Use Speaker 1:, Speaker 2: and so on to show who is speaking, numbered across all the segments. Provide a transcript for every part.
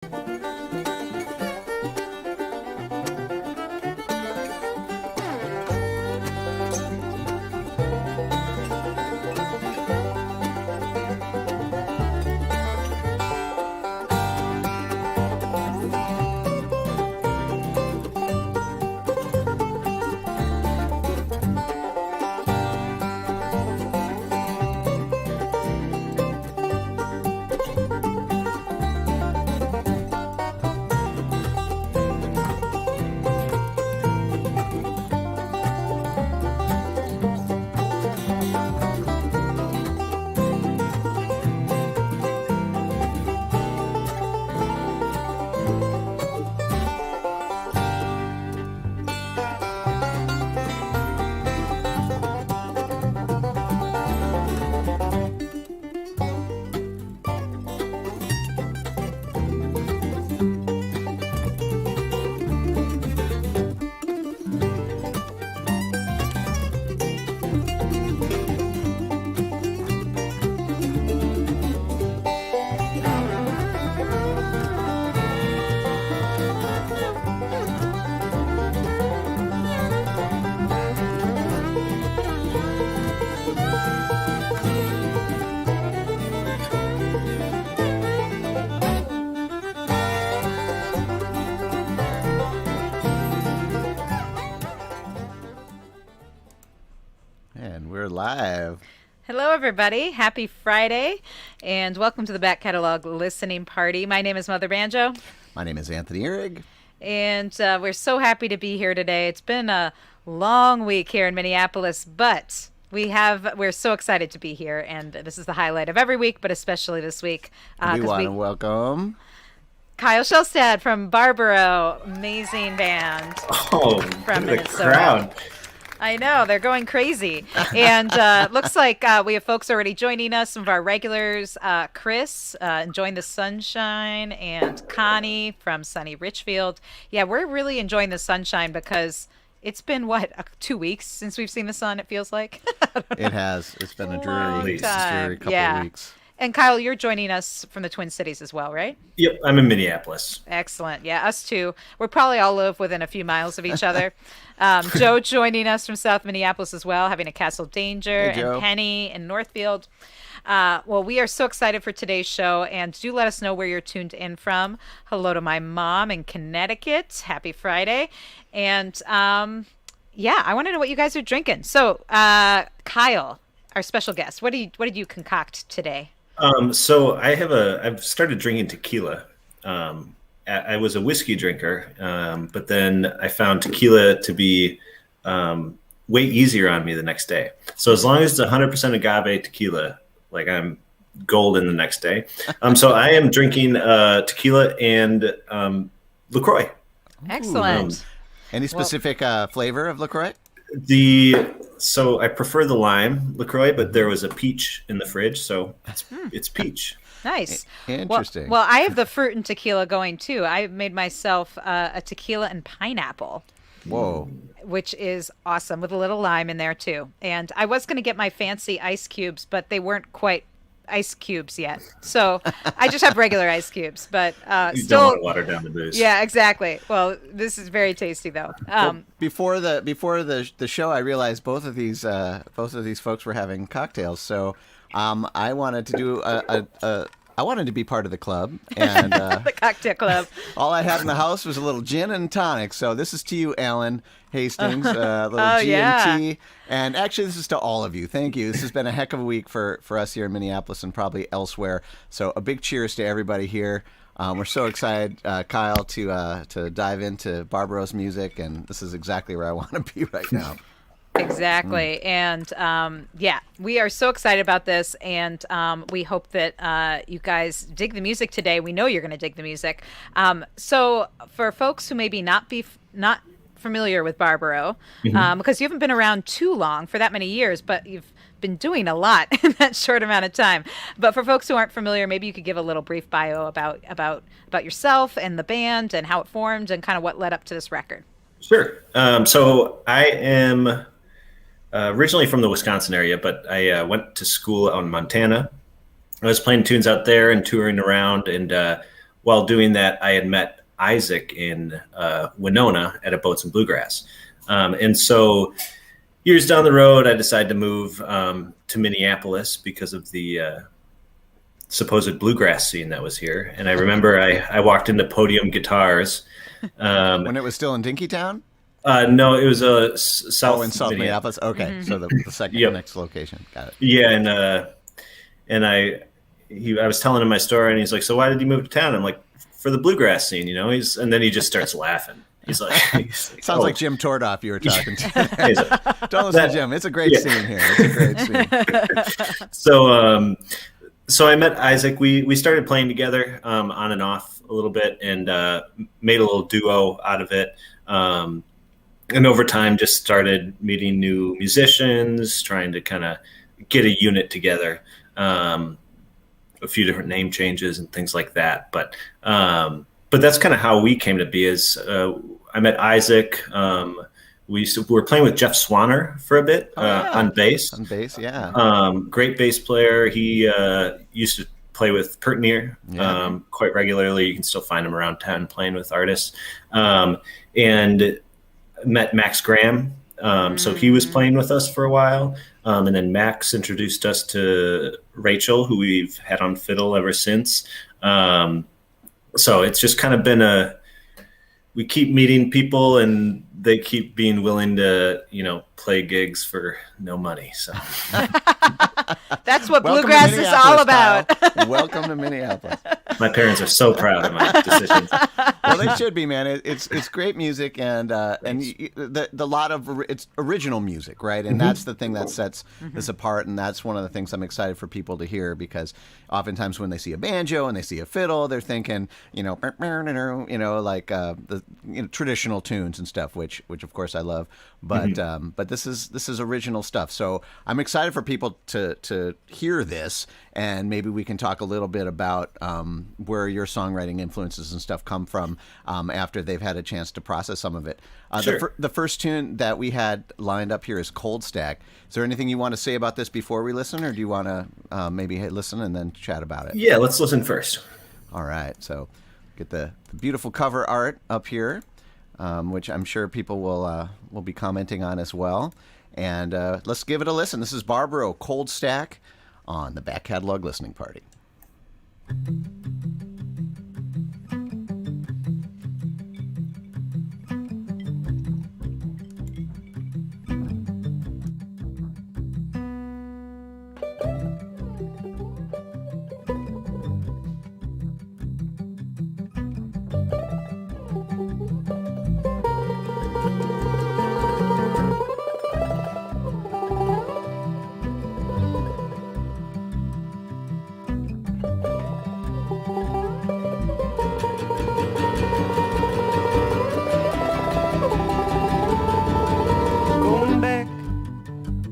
Speaker 1: And we're live.
Speaker 2: Hello, everybody. Happy Friday, and welcome to the Back Catalog Listening Party. My name is Mother Banjo.
Speaker 1: My name is Anthony Ihrig.
Speaker 2: And we're so happy to be here today. It's been a long week here in Minneapolis, but we're so excited to be here, and this is the highlight of every week, but especially this week.
Speaker 1: We want to welcome
Speaker 2: Kyle Shelstad from Barbaro, amazing band.
Speaker 3: Oh,
Speaker 2: from
Speaker 3: the
Speaker 2: Minnesota.
Speaker 3: crowd.
Speaker 2: I know, they're going crazy. And looks like we have folks already joining us, some of our regulars. Chris, enjoying the sunshine, and Connie from sunny Richfield. Yeah, we're really enjoying the sunshine because it's been, 2 weeks since we've seen the sun, it feels like?
Speaker 1: It has. It's been a dreary couple of weeks.
Speaker 2: And Kyle, you're joining us from the Twin Cities as well, right?
Speaker 3: Yep, I'm in Minneapolis.
Speaker 2: Excellent. Yeah, us too. We're probably all live within a few miles of each other. Joe joining us from South Minneapolis as well, having a Castle Danger,
Speaker 1: Hey,
Speaker 2: and Penny in Northfield. Well, we are so excited for today's show, and do let us know where you're tuned in from. Hello to my mom in Connecticut. Happy Friday. And yeah, I want to know what you guys are drinking. So, Kyle, our special guest, what did you concoct today?
Speaker 3: So I've started drinking tequila. I was a whiskey drinker, but then I found tequila to be way easier on me the next day. So as long as it's 100% agave tequila, like I'm golden the next day. So I am drinking tequila and LaCroix.
Speaker 2: Excellent.
Speaker 1: Any specific flavor of LaCroix?
Speaker 3: So I prefer the lime LaCroix, but there was a peach in the fridge, so it's peach.
Speaker 2: Nice.
Speaker 1: Interesting.
Speaker 2: Well, I have the fruit and tequila going too. I made myself a tequila and pineapple.
Speaker 1: Whoa.
Speaker 2: Which is awesome, with a little lime in there too. And I was going to get my fancy ice cubes, but they weren't quite ice cubes yet. So I just have regular ice cubes, but
Speaker 3: You
Speaker 2: still
Speaker 3: don't want to water down the booze.
Speaker 2: Yeah, exactly. Well, this is very tasty though.
Speaker 1: Well, before the show, I realized both of these folks were having cocktails. So I wanted to do I wanted to be part of the club, and
Speaker 2: the cocktail club.
Speaker 1: All I had in the house was a little gin and tonic. So this is to you, Alan Hastings, a little G&T. And actually, this is to all of you. Thank you. This has been a heck of a week for us here in Minneapolis and probably elsewhere. So a big cheers to everybody here. We're so excited, Kyle, to dive into Barbaro's music, and this is exactly where I want to be right now.
Speaker 2: Exactly. And yeah, we are so excited about this, and we hope that you guys dig the music today. We know you're going to dig the music. So for folks who maybe not familiar with Barbaro, because you haven't been around too long, for that many years, but you've been doing a lot in that short amount of time. But for folks who aren't familiar, maybe you could give a little brief bio about yourself and the band and how it formed and kind of what led up to this record.
Speaker 3: Sure. So I am originally from the Wisconsin area, but I went to school out in Montana. I was playing tunes out there and touring around, and while doing that, I had met Isaac in Winona at a Boats and Bluegrass. And so years down the road, I decided to move to Minneapolis because of the supposed bluegrass scene that was here. And I remember I walked into Podium Guitars.
Speaker 1: When it was still in Dinkytown?
Speaker 3: No, it was south
Speaker 1: in South Minneapolis. Okay, so the second next location. Got it.
Speaker 3: Yeah, and I was telling him my story, and he's like, "So why did you move to town?" I'm like, "For the bluegrass scene, you know." And then he just starts laughing. He's like,
Speaker 1: "Sounds like Jim Tordoff you were talking to." Don't listen to Jim. It's a great scene here. It's a great scene.
Speaker 3: So I met Isaac. We started playing together on and off a little bit, and made a little duo out of it. And over time, just started meeting new musicians, trying to kind of get a unit together. A few different name changes and things like that. But that's kind of how we came to be. Is I met Isaac. We were playing with Jeff Swanner for a bit on bass.
Speaker 1: On bass, yeah.
Speaker 3: Great bass player. He used to play with Pertinier quite regularly. You can still find him around town playing with artists. And met Max Graham. So he was playing with us for a while. And then Max introduced us to Rachel, who we've had on fiddle ever since. So it's just kind of been we keep meeting people and they keep being willing to, play gigs for no money. So
Speaker 2: that's what bluegrass is all about.
Speaker 1: Welcome to Minneapolis.
Speaker 3: My parents are so proud of my decisions.
Speaker 1: Well, they should be, man. It's great music, and the lot of it's original music, right? And that's the thing that sets this apart, and that's one of the things I'm excited for people to hear, because oftentimes when they see a banjo and they see a fiddle, they're thinking, like the traditional tunes and stuff, which of course I love, but this is original stuff. So I'm excited for people to hear this, and maybe we can talk a little bit about where your songwriting influences and stuff come from after they've had a chance to process some of it.
Speaker 3: Sure.
Speaker 1: The first tune that we had lined up here is Cold Stack. Is there anything you want to say about this before we listen, or do you want to maybe listen and then chat about it?
Speaker 3: Yeah, let's listen first.
Speaker 1: All right. So get the beautiful cover art up here, which I'm sure people will be commenting on as well. And let's give it a listen. This is Barbaro, Cold Stack, on the Back Catalog Listening Party.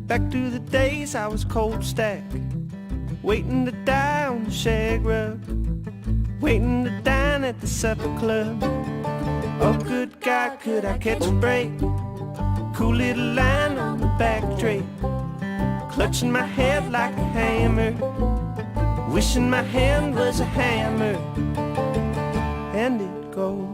Speaker 4: Back to the days I was cold stack, waiting to die on the shag rug, waiting to dine at the supper club. Oh, good God, could I catch a break? Cool little line on the back tray, clutching my head like a hammer, wishing my hand was a hammer. And it goes.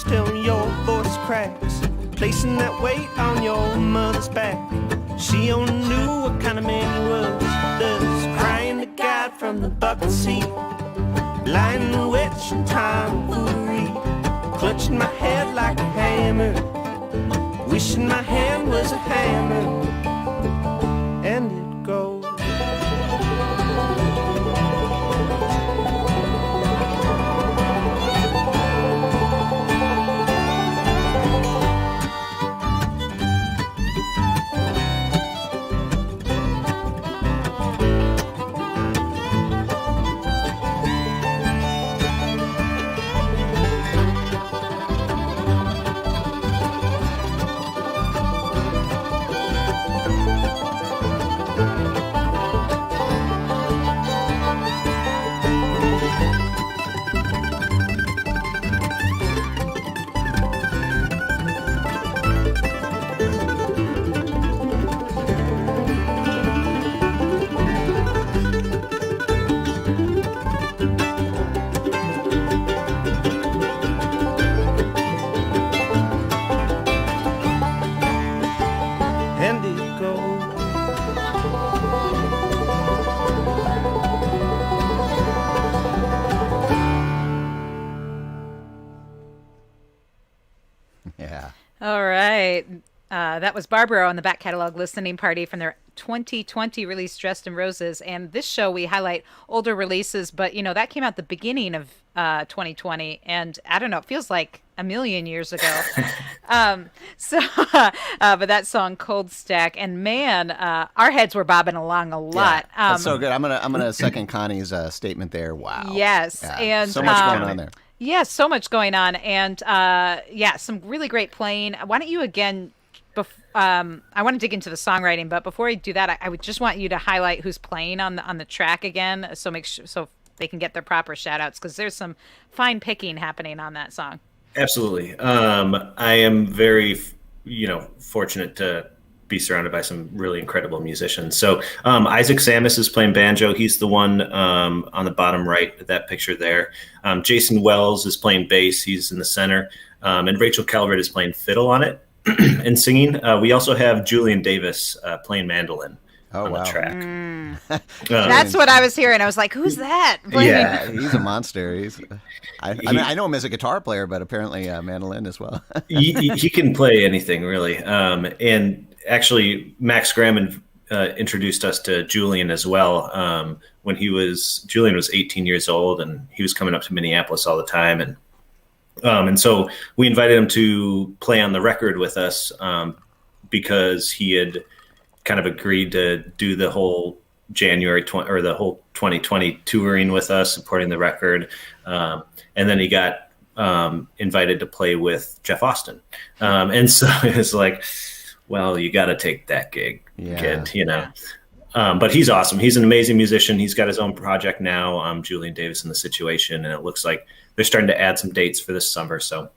Speaker 4: Till your voice cracks, placing that weight on your mother's back. She only knew what kind of man he was, thus crying to God from the bucket seat, lying in the witch and tomfoolery, clutching my head like a hammer, wishing my hand was a hammer. And it goes.
Speaker 2: That was Barbaro on the back catalog listening party from their 2020 release Dressed in Roses. And this show, we highlight older releases, but, that came out the beginning of 2020. And I don't know, it feels like a million years ago. But that song, Cold Stack, and man, our heads were bobbing along a lot.
Speaker 1: Yeah, that's so good. I'm gonna second Connie's statement there. Wow.
Speaker 2: Yes.
Speaker 1: Yeah,
Speaker 2: And
Speaker 1: so much going on there.
Speaker 2: Yeah, so much going on. And some really great playing. Why don't you again... I want to dig into the songwriting, but before I do that, I would just want you to highlight who's playing on the track again, so make sure they can get their proper shout outs, because there's some fine picking happening on that song.
Speaker 3: Absolutely. I am very, fortunate to be surrounded by some really incredible musicians. So Isaac Samus is playing banjo. He's the one on the bottom right of that picture there. Jason Wells is playing bass. He's in the center. And Rachel Calvert is playing fiddle on it. And singing. We also have Julian Davis playing mandolin on the track.
Speaker 2: That's what I was hearing. I was like, who's that?
Speaker 1: Yeah, he's a monster. I know him as a guitar player, but apparently mandolin as well.
Speaker 3: he can play anything, really. And actually, Max Graham introduced us to Julian as well. When Julian was 18 years old, and he was coming up to Minneapolis all the time. And so we invited him to play on the record with us because he had kind of agreed to do the whole the whole 2020 touring with us, supporting the record. And then he got invited to play with Jeff Austin. And so it's like, well, you got to take that gig, kid, But he's awesome. He's an amazing musician. He's got his own project now, Julian Davis and the Situation, and it looks like they're starting to add some dates for this summer. So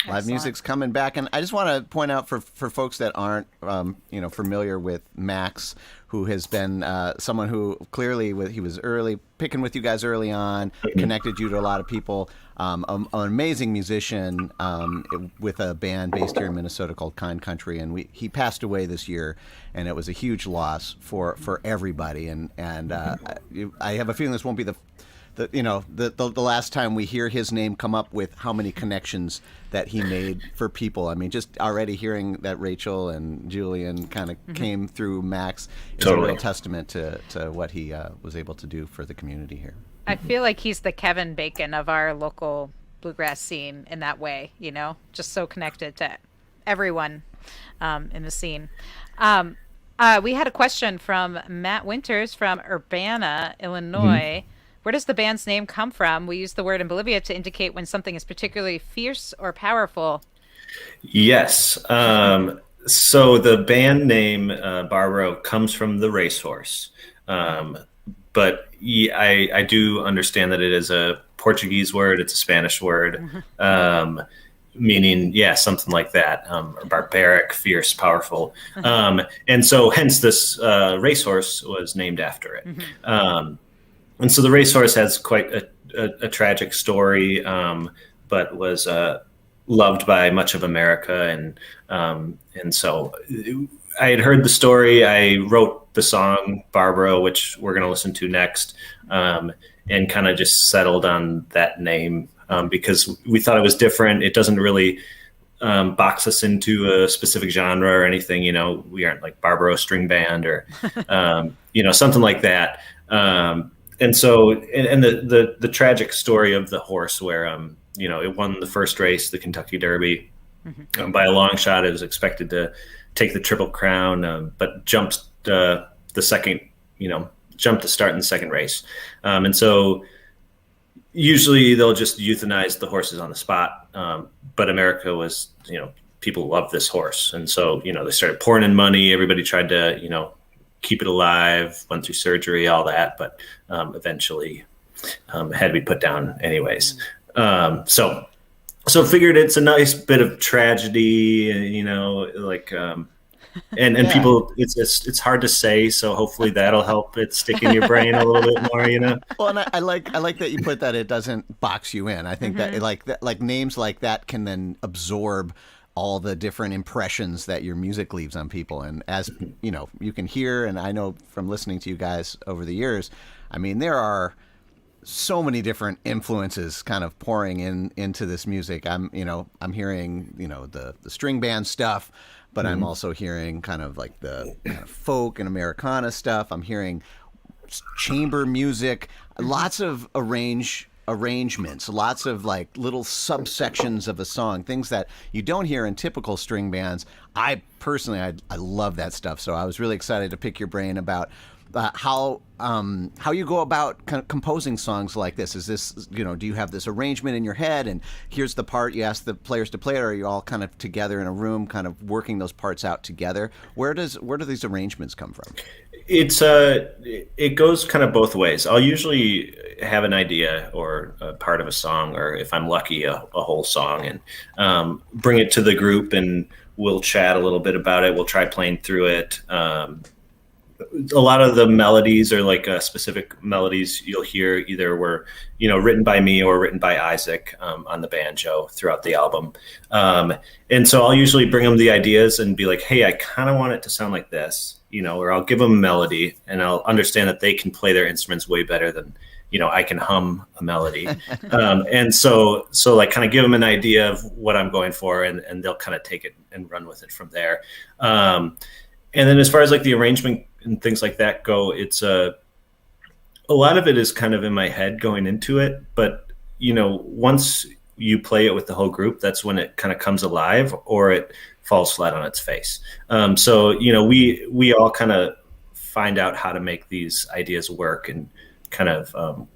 Speaker 1: live music's coming back. And I just want to point out for folks that aren't, familiar with Max, who has been someone who clearly he was picking with you guys early on, connected you to a lot of people, an amazing musician with a band based here in Minnesota called Kind Country. And he passed away this year, and it was a huge loss for everybody. And I have a feeling this won't be the last time we hear his name come up with how many connections that he made for people. I mean, just already hearing that Rachel and Julian kind of came through Max is a real testament to what he was able to do for the community here.
Speaker 2: I feel like he's the Kevin Bacon of our local bluegrass scene in that way, just so connected to everyone in the scene. We had a question from Matt Winters from Urbana, Illinois. Where does the band's name come from? We use the word in Bolivia to indicate when something is particularly fierce or powerful.
Speaker 3: Yes. So the band name Barbaro comes from the racehorse. But I do understand that it is a Portuguese word. It's a Spanish word, meaning, something like that. Barbaric, fierce, powerful. And so hence this racehorse was named after it. And so the racehorse has quite a tragic story, but was loved by much of America. And so I had heard the story. I wrote the song Barbaro, which we're going to listen to next, and kind of just settled on that name because we thought it was different. It doesn't really box us into a specific genre or anything. We aren't like Barbaro String Band or, something like that. And so, and the tragic story of the horse where, it won the first race, the Kentucky Derby, by a long shot. It was expected to take the Triple Crown, but jumped the second, jumped to start in the second race. And so usually they'll just euthanize the horses on the spot. But America was, people loved this horse. And so, they started pouring in money. Everybody tried to, keep it alive, went through surgery, all that, but eventually had to be put down anyways. So figured it's a nice bit of tragedy, and people, it's hard to say. So hopefully that'll help it stick in your brain a little bit more,
Speaker 1: Well, and I like that you put that it doesn't box you in. I think that like names like that can then absorb all the different impressions that your music leaves on people. And as you can hear, and I know from listening to you guys over the years, I mean, there are so many different influences kind of pouring into this music. I'm hearing, the string band stuff, but I'm also hearing kind of like the kind of folk and Americana stuff. I'm hearing chamber music, lots of arrangements, lots of like little subsections of a song, things that you don't hear in typical string bands. I personally, I love that stuff. So I was really excited to pick your brain about how you go about kind of composing songs like this. Is this, do you have this arrangement in your head and here's the part, you ask the players to play it, or are you all kind of together in a room kind of working those parts out together? Where do these arrangements come from?
Speaker 3: It goes kind of both ways. I'll usually have an idea or a part of a song, or if I'm lucky, a whole song, and bring it to the group, and we'll chat a little bit about it. We'll try playing through it. A lot of the melodies are like specific melodies you'll hear either were, written by me or written by Ihrig on the banjo throughout the album. And so I'll usually bring them the ideas and be like, hey, I kind of want it to sound like this, or I'll give them a melody, and I'll understand that they can play their instruments way better than, I can hum a melody. And so like kind of give them an idea of what I'm going for, and they'll kind of take it and run with it from there. And then as far as like the arrangement and things like that go, it's a lot of it is kind of in my head going into it. But, once you play it with the whole group, that's when it kind of comes alive, or it falls flat on its face. So, we all kind of find out how to make these ideas work and kind of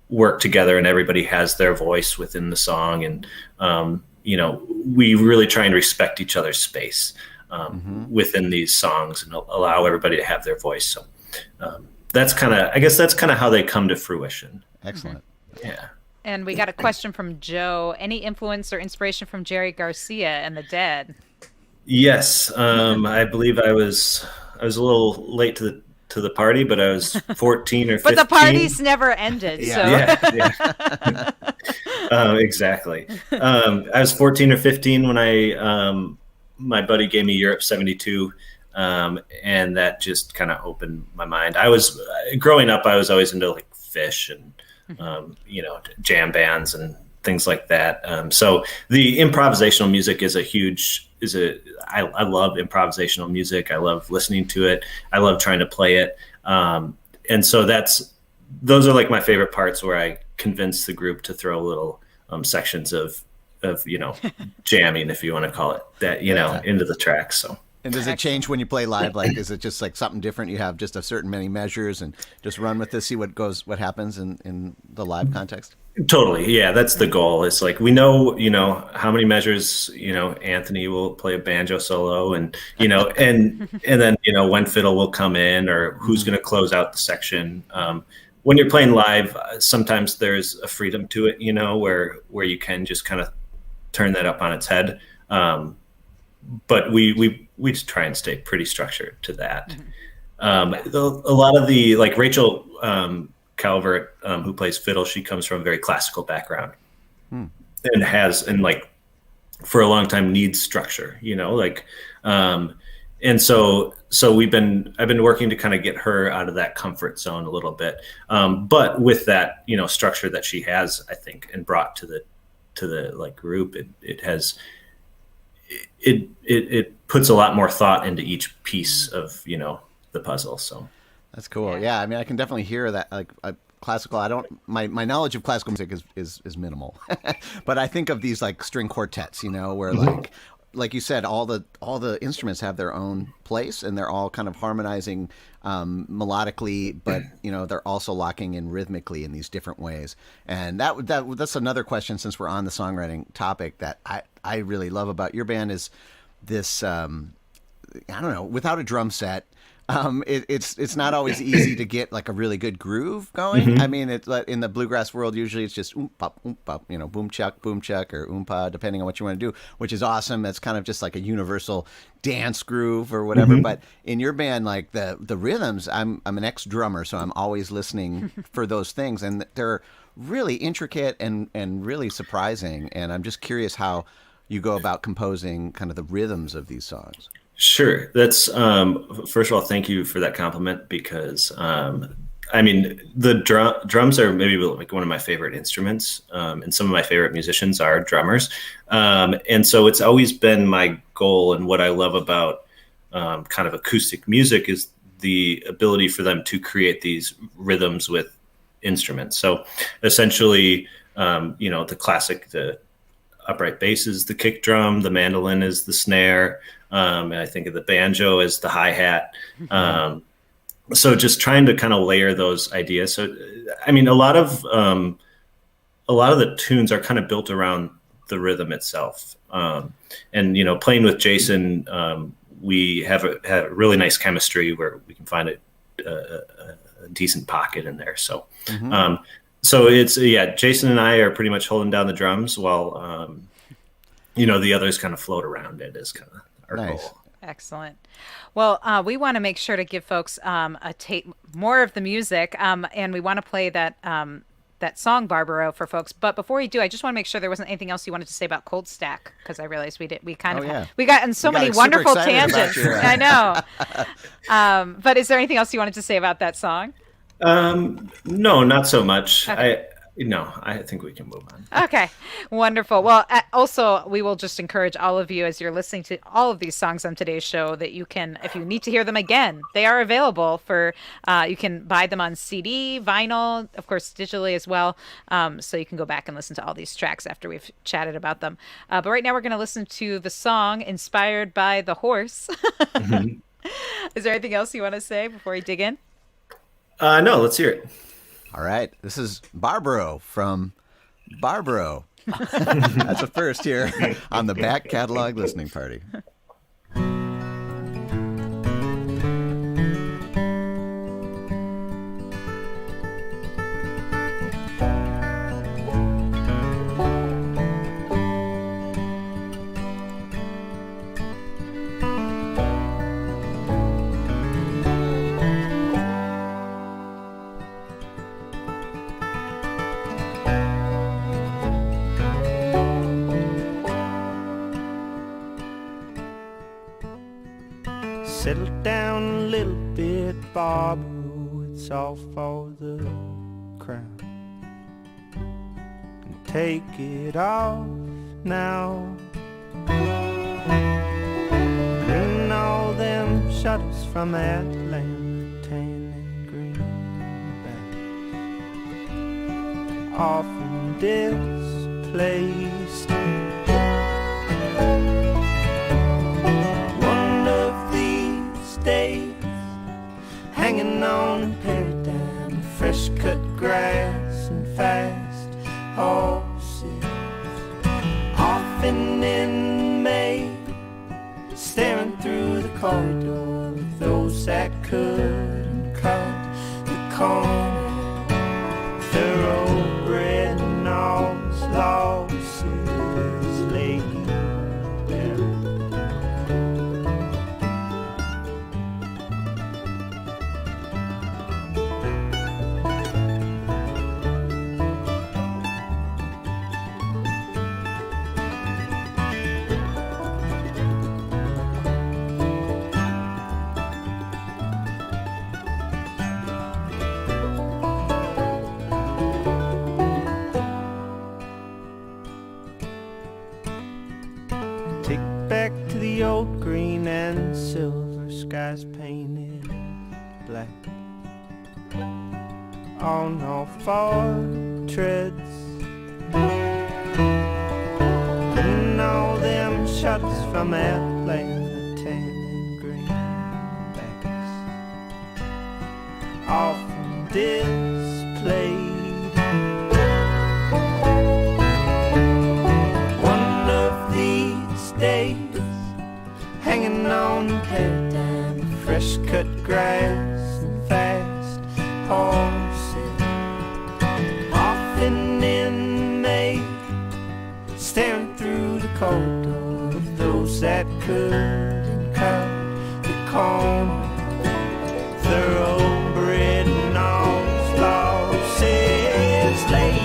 Speaker 3: work together, and everybody has their voice within the song. And, we really try and respect each other's space within these songs and allow everybody to have their voice. So that's kind of how they come to fruition.
Speaker 1: Excellent.
Speaker 3: Yeah.
Speaker 2: And we got a question from Joe. Any influence or inspiration from Jerry Garcia and the Dead?
Speaker 3: Yes. I believe I was a little late to the party, but I was 14 or 15.
Speaker 2: But the parties never ended.
Speaker 1: Yeah.
Speaker 2: So.
Speaker 3: Yeah. Exactly. I was 14 or 15 when my buddy gave me Europe 72, and that just kind of opened my mind. Growing up, I was always into like Fish and, jam bands and things like that. So the improvisational music I love improvisational music. I love listening to it. I love trying to play it. And so those are like my favorite parts, where I convince the group to throw little sections of jamming, if you want to call it that, into the track. So.
Speaker 1: And does it change when you play live? Like, is it just like something different? You have just a certain many measures and just run with this, see what happens in the live context? Totally.
Speaker 3: Yeah. That's the goal. It's like, we know, how many measures, Anthony will play a banjo solo, and, and then, when fiddle will come in, or who's going to close out the section. When you're playing live, sometimes there's a freedom to it, where you can just kind of turn that up on its head. But we just try and stay pretty structured to that. A lot of the, like Rachel Calvert, who plays fiddle, she comes from a very classical background and like for a long time needs structure, and so I've been working to kind of get her out of that comfort zone a little bit. But with that, structure that she has, I think, and brought to the like group, it puts a lot more thought into each piece of, the puzzle. So
Speaker 1: that's cool. Yeah. I mean, I can definitely hear that, like classical. My knowledge of classical music is minimal, but I think of these like string quartets, where like you said, all the instruments have their own place, and they're all kind of harmonizing melodically, but they're also locking in rhythmically in these different ways. And that's another question, since we're on the songwriting topic, that I really love about your band is this. I don't know, without a drum set, it's not always easy to get like a really good groove going. I mean, in the bluegrass world, usually it's just oompa, boom chuck, or oompa, depending on what you want to do, which is awesome. That's kind of just like a universal dance groove or whatever. But in your band, like the rhythms, I'm an ex-drummer, so I'm always listening for those things, and they're really intricate and really surprising. And I'm just curious how you go about composing kind of the rhythms of these songs.
Speaker 3: Sure. That's first of all, thank you for that compliment, because I mean, the drums are maybe like one of my favorite instruments, and some of my favorite musicians are drummers. And so it's always been my goal, and what I love about kind of acoustic music is the ability for them to create these rhythms with instruments. So essentially, the classic, the upright bass is the kick drum, the mandolin is the snare, and I think of the banjo as the hi-hat. So just trying to kind of layer those ideas. So, I mean, a lot of the tunes are kind of built around the rhythm itself. And, playing with Jason, we have a really nice chemistry where we can find a decent pocket in there. So, so it's, Jason and I are pretty much holding down the drums while, the others kind of float around it is kind of our goal.
Speaker 2: Excellent. Well, we want to make sure to give folks more of the music, and we want to play that song Barbaro for folks. But before we do, I just want to make sure there wasn't anything else you wanted to say about Cold Stack, because I realized we got in so many wonderful tangents. I know. But is there anything else you wanted to say about that song?
Speaker 3: No, not so much.
Speaker 2: Okay.
Speaker 3: I think we can move on.
Speaker 2: Okay, wonderful. Well, also, we will just encourage all of you as you're listening to all of these songs on today's show that you can, if you need to hear them again, they are available for, you can buy them on CD, vinyl, of course, digitally as well. So you can go back and listen to all these tracks after we've chatted about them. But right now we're going to listen to the song inspired by the horse. Is there anything else you want to say before we dig in?
Speaker 3: No, let's hear it.
Speaker 1: All right. This is Barbaro from Barbaro. That's a first here on the Back Catalog Listening Party.
Speaker 4: Settle down a little bit, Barbaro, it's all for the crown. And take it off now. Clean all them shutters from that lamp, tan and greenback, often displaced. Days hanging on a paradigm, fresh cut grass and fast horses, often in May, staring through the corridor of those that couldn't cut the corner, thoroughbred and all losses laid. Back to the old green and silver skies painted black on all four treads, and all them shots from Atlanta, tan and greenbacks, often displayed. One of these days, hanging on a paradigm, fresh cut grass and fast horses, often in May, staring through the corridor of those that couldn't cut the corner, thoroughbred and all losses laid.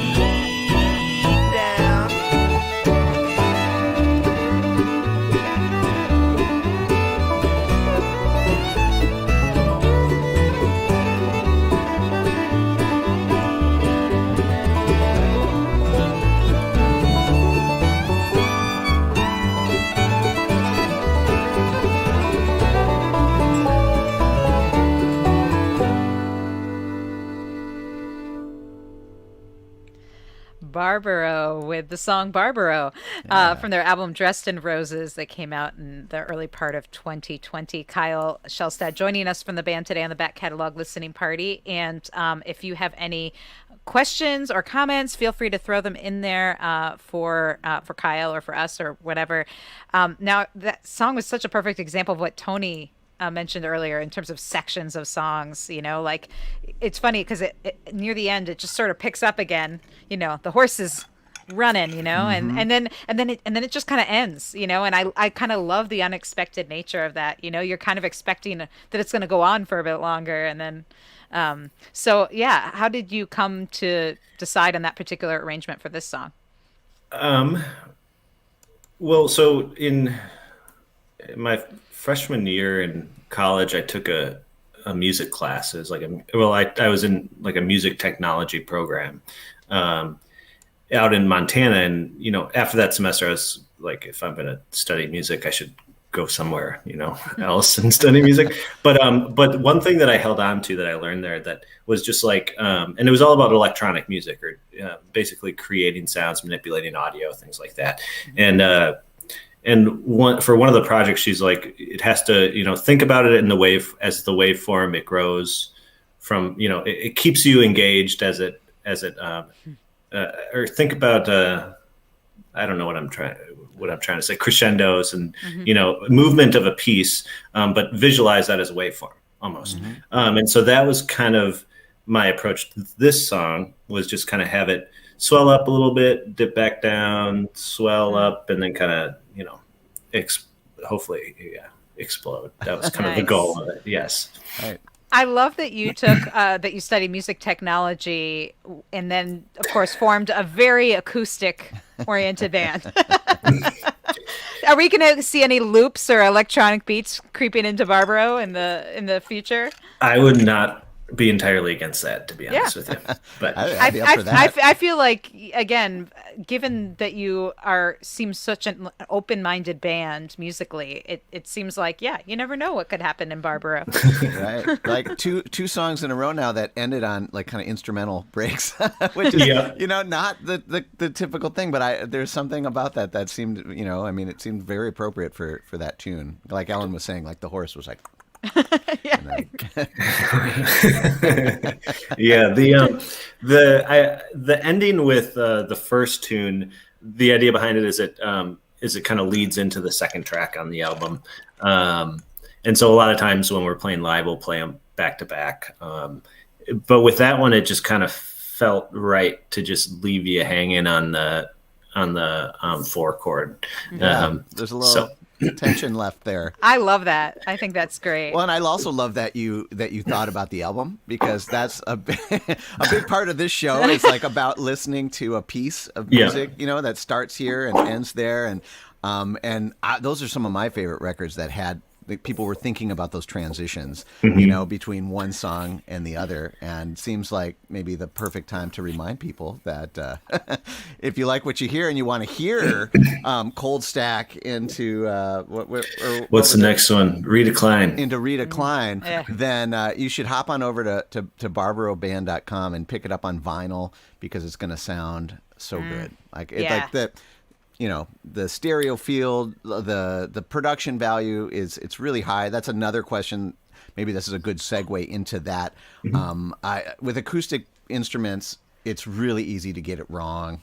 Speaker 2: Barbaro with the song Barbaro from their album Dressed in Roses that came out in the early part of 2020. Kyle Shelstad joining us from the band today on the Back Catalog Listening Party. And if you have any questions or comments, feel free to throw them in there for Kyle or for us or whatever. Now, that song was such a perfect example of what Tony mentioned earlier in terms of sections of songs. Like it's funny because it near the end it just sort of picks up again. The horse is running, and then it just kind of ends, and I kind of love the unexpected nature of that. You're kind of expecting that it's going to go on for a bit longer, and then so yeah, how did you come to decide on that particular arrangement for this song?
Speaker 3: Well, so in my freshman year in college, I took a music class. It was like I was in like a music technology program out in Montana, and after that semester, I was like, if I'm going to study music, I should go somewhere else and study music. But one thing that I held on to that I learned there that was just like, and it was all about electronic music or basically creating sounds, manipulating audio, things like that, And for one of the projects, she's like, it has to, think about it in the as the waveform, it grows from, it keeps you engaged as it, or think about, I don't know what I'm trying to say, crescendos and, movement of a piece, but visualize that as a waveform almost. And so that was kind of my approach to this song, was just kind of have it swell up a little bit, dip back down, swell up, and then kind of, hopefully explode. That was kind of the goal of it. Yes.
Speaker 2: Right. I love that you took that you studied music technology and then of course formed a very acoustic oriented band. Are we going to see any loops or electronic beats creeping into Barbaro in the future?
Speaker 3: I would not be entirely against that, to be honest with you. But
Speaker 1: I'd be up for that.
Speaker 2: I feel like, again, given that you seem such an open-minded band musically, it seems like, you never know what could happen in Barbaro.
Speaker 1: Right, like two songs in a row now that ended on like kind of instrumental breaks, which is not the typical thing. But there's something about that seemed, it seemed very appropriate for that tune. Like Ellen was saying, like the horse was like.
Speaker 3: Yeah, the ending with the first tune, the idea behind it is it kind of leads into the second track on the album, and so a lot of times when we're playing live, we'll play them back to back. But with that one, it just kind of felt right to just leave you hanging on the 4 chord.
Speaker 1: There's a little tension left there.
Speaker 2: I love that. I think that's great.
Speaker 1: Well, and I also love that you thought about the album, because that's a big part of this show is like about listening to a piece of music, that starts here and ends there, and those are some of my favorite records that had people were thinking about those transitions, between one song and the other, and seems like maybe the perfect time to remind people that if you like what you hear and you want to hear Cold Stack into
Speaker 3: what's the next one? Rita Cline.
Speaker 1: Into Rita Cline, then you should hop on over to barbaroband.com and pick it up on vinyl, because it's going to sound so good. Like the stereo field, the production value it's really high. That's another question. Maybe this is a good segue into that. With acoustic instruments, it's really easy to get it wrong,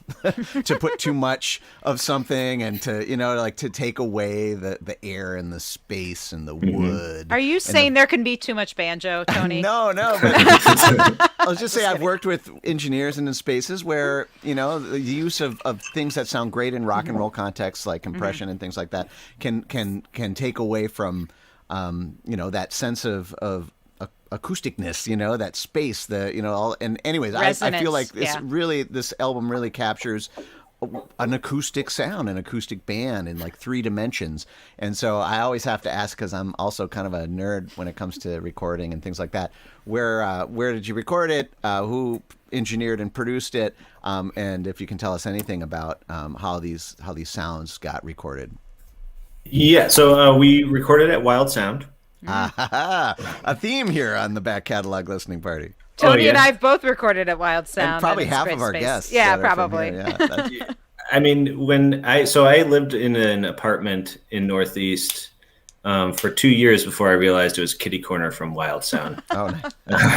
Speaker 1: to put too much of something, and to to take away the air and the space and the wood.
Speaker 2: Are you saying there can be too much banjo, Tony?
Speaker 1: No. But I'll just say I've worked with engineers in spaces where the use of things that sound great in rock and roll contexts, like compression and things like that, can take away from that sense of acousticness, that space, and anyways, I feel like this album really captures an acoustic sound, an acoustic band in like 3 dimensions. And so I always have to ask, because I'm also kind of a nerd when it comes to recording and things like that, where did you record it? Who engineered and produced it? And if you can tell us anything about how these sounds got recorded.
Speaker 3: Yeah, so we recorded at Wild Sound.
Speaker 1: A theme here on the Back Catalog Listening Party.
Speaker 2: Tony and I have both recorded at Wild Sound.
Speaker 1: And probably half of our guests.
Speaker 2: Yeah, probably.
Speaker 1: Yeah,
Speaker 3: I mean, I lived in an apartment in Northeast for 2 years before I realized it was kitty corner from Wild Sound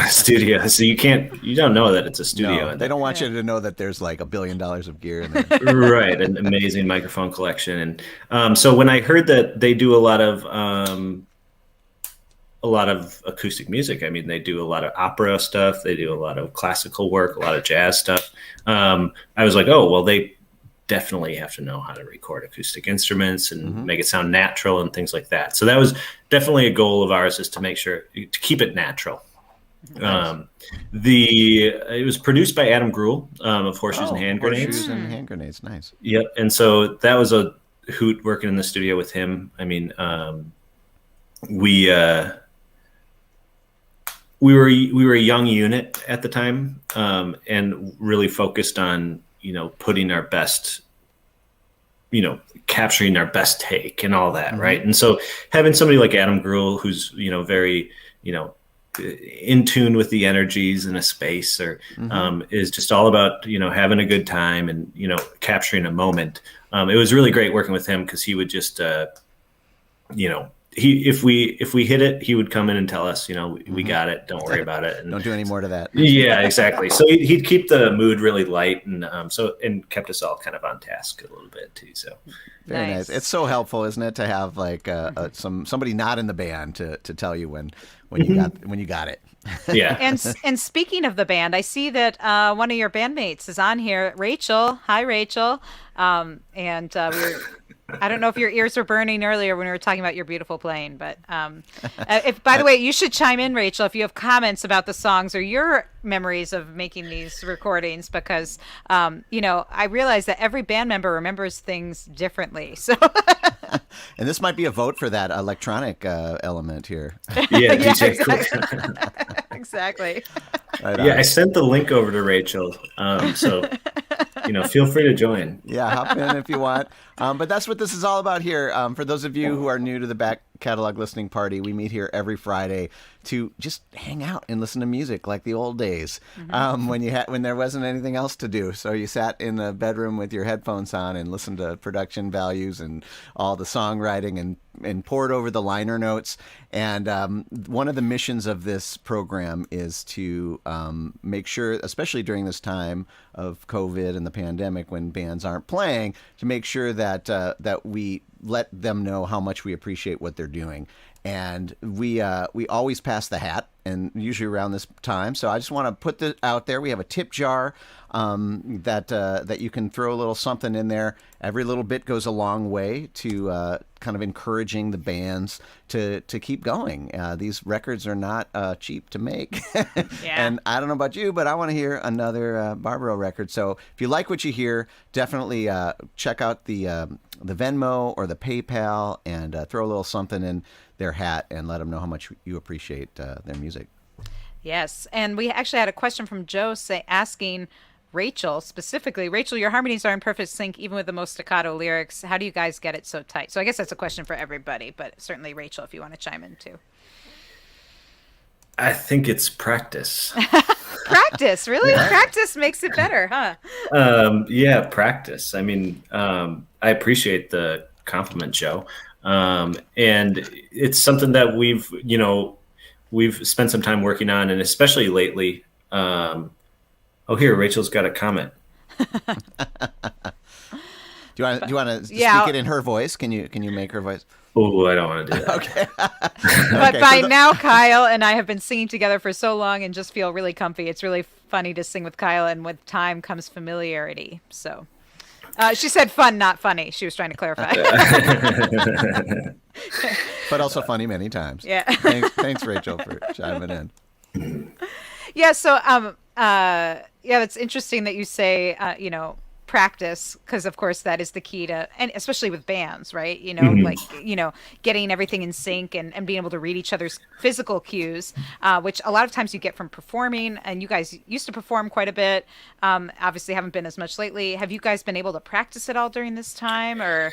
Speaker 3: studio. So you don't know that it's a studio.
Speaker 1: No, they don't want you to know that there's like $1 billion of gear in there.
Speaker 3: Right, an amazing microphone collection, and so when I heard that they do a lot of acoustic music. I mean, they do a lot of opera stuff. They do a lot of classical work, a lot of jazz stuff. I was like, oh, well, they definitely have to know how to record acoustic instruments and make it sound natural and things like that. So that was definitely a goal of ours, is to make sure to keep it natural. Nice. It was produced by Adam Gruhl of Horseshoes and Hand Grenades.
Speaker 1: Horseshoes and Hand Grenades, nice.
Speaker 3: Yep, and so that was a hoot working in the studio with him. I mean, we were a young unit at the time, and really focused on putting our best, capturing our best take and all that, right? And so having somebody like Adam Gruhl, who's very in tune with the energies in a space, or is just all about having a good time and capturing a moment. It was really great working with him, because he would just if we hit it, he would come in and tell us, we got it, don't worry about it, and
Speaker 1: don't do any more to that.
Speaker 3: Yeah, exactly. So he'd keep the mood really light, and and kept us all kind of on task a little bit too. So
Speaker 1: very nice. It's so helpful, isn't it, to have like somebody not in the band to tell you when you got it.
Speaker 3: Yeah.
Speaker 2: And speaking of the band, I see that one of your bandmates is on here, Rachel. Hi, Rachel. I don't know if your ears were burning earlier when we were talking about your beautiful playing, but if, by the way, you should chime in, Rachel, if you have comments about the songs or your memories of making these recordings, because, I realize that every band member remembers things differently. So,
Speaker 1: and this might be a vote for that electronic element here.
Speaker 3: Yeah,
Speaker 2: exactly.
Speaker 1: Right
Speaker 3: I sent the link over to Rachel, so feel free to join.
Speaker 1: Yeah, hop in if you want. But that's what this is all about here. For those of you who are new to the Back Catalog Listening Party, we meet here every Friday to just hang out and listen to music like the old days, when there wasn't anything else to do. So you sat in the bedroom with your headphones on and listened to production values and all the songwriting and poured over the liner notes. And one of the missions of this program is to make sure, especially during this time of COVID and the pandemic when bands aren't playing, to make sure that we let them know how much we appreciate what they're doing. And we always pass the hat, and usually around this time. So I just want to put this out there. We have a tip jar that you can throw a little something in there. Every little bit goes a long way to kind of encouraging the bands to keep going. These records are not cheap to make. And I don't know about you, but I want to hear another Barbaro record. So if you like what you hear, definitely check out the Venmo or the PayPal and throw a little something in their hat and let them know how much you appreciate their music.
Speaker 2: Yes, and we actually had a question from Joe asking Rachel specifically, Rachel, your harmonies are in perfect sync even with the most staccato lyrics. How do you guys get it so tight? So I guess that's a question for everybody, but certainly Rachel, if you want to chime in too.
Speaker 3: I think it's practice.
Speaker 2: Practice, really? Yeah. Practice makes it better, huh?
Speaker 3: Yeah, practice. I mean, I appreciate the compliment, Joe. And it's something that we've spent some time working on, and especially lately. Here, Rachel's got a comment.
Speaker 1: Do you want to speak it in her voice? Can you make her voice?
Speaker 3: Oh, I don't want to do that.
Speaker 1: Okay.
Speaker 2: But by now, Kyle and I have been singing together for so long and just feel really comfy. It's really funny to sing with Kyle, and with time comes familiarity. So she said fun, not funny. She was trying to clarify.
Speaker 1: But also funny many times.
Speaker 2: Yeah.
Speaker 1: Thanks, Rachel, for chiming in.
Speaker 2: Yeah. So, it's interesting that you say, practice, because of course that is the key to, and especially with bands, right? Getting everything in sync and being able to read each other's physical cues, which a lot of times you get from performing, and you guys used to perform quite a bit. Obviously haven't been as much lately. Have you guys been able to practice it all during this time, or?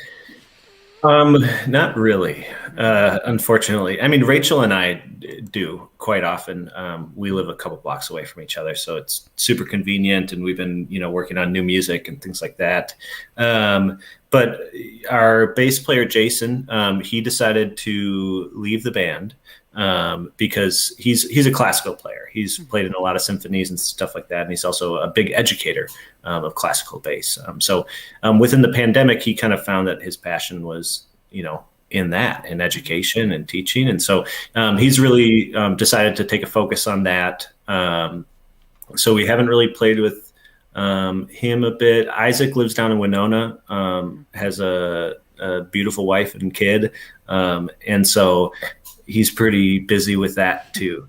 Speaker 3: Not really, unfortunately. I mean, Rachel and I do quite often. We live a couple blocks away from each other, so it's super convenient, and we've been, working on new music and things like that. But our bass player, Jason, he decided to leave the band because he's a classical player. He's played in a lot of symphonies and stuff like that, and he's also a big educator of classical bass. So within the pandemic, he kind of found that his passion was, in education and teaching, and so he's really decided to take a focus on that. So we haven't really played with him a bit. Isaac lives down in Winona, has a beautiful wife and kid, and so he's pretty busy with that too,